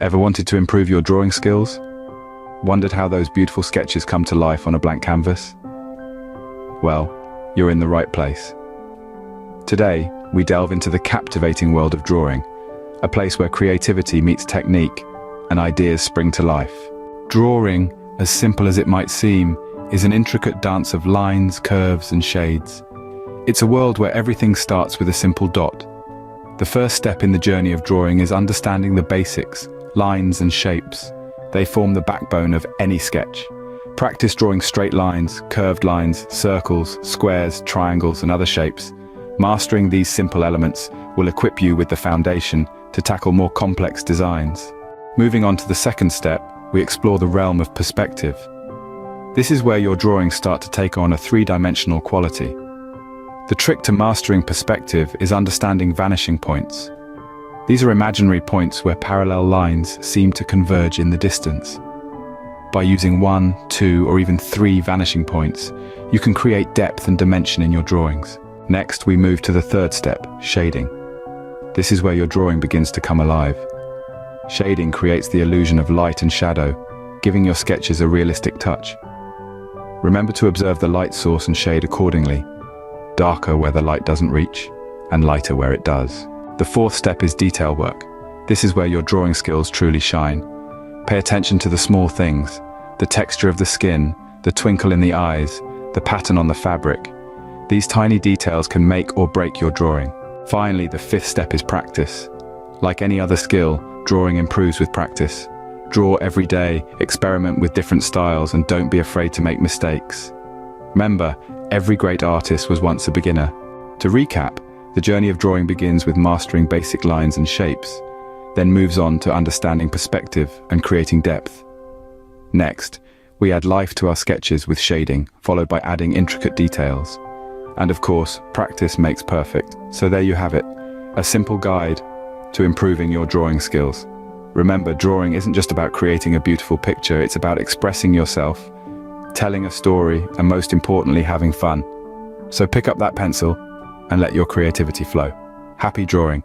Ever wanted to improve your drawing skills? Wondered how those beautiful sketches come to life on a blank canvas? Well, you're in the right place. Today, we delve into the captivating world of drawing, a place where creativity meets technique and ideas spring to life. Drawing, as simple as it might seem, is an intricate dance of lines, curves, and shades. It's a world where everything starts with a simple dot. The first step in the journey of drawing is understanding the basics, lines and shapes. They form the backbone of any sketch. Practice drawing straight lines, curved lines, circles, squares, triangles, and other shapes. Mastering these simple elements will equip you with the foundation to tackle more complex designs. Moving on to the second step, we explore the realm of perspective. This is where your drawings start to take on a three-dimensional quality. The trick to mastering perspective is understanding vanishing points. These are imaginary points where parallel lines seem to converge in the distance. By using 1, 2, or even 3 vanishing points, you can create depth and dimension in your drawings. Next, we move to the third step, shading. This is where your drawing begins to come alive. Shading creates the illusion of light and shadow, giving your sketches a realistic touch. Remember to observe the light source and shade accordingly, darker where the light doesn't reach, and lighter where it does. The fourth step is detail work. This is where your drawing skills truly shine. Pay attention to the small things, the texture of the skin, the twinkle in the eyes, the pattern on the fabric. These tiny details can make or break your drawing. Finally, the fifth step is practice. Like any other skill, drawing improves with practice. Draw every day, experiment with different styles, and don't be afraid to make mistakes. Remember, every great artist was once a beginner. To recap, the journey of drawing begins with mastering basic lines and shapes, then moves on to understanding perspective and creating depth. Next, we add life to our sketches with shading, followed by adding intricate details. And of course, practice makes perfect. So there you have it, a simple guide to improving your drawing skills. Remember, drawing isn't just about creating a beautiful picture, it's about expressing yourself, telling a story, and most importantly, having fun. So pick up that pencil and let your creativity flow. Happy drawing!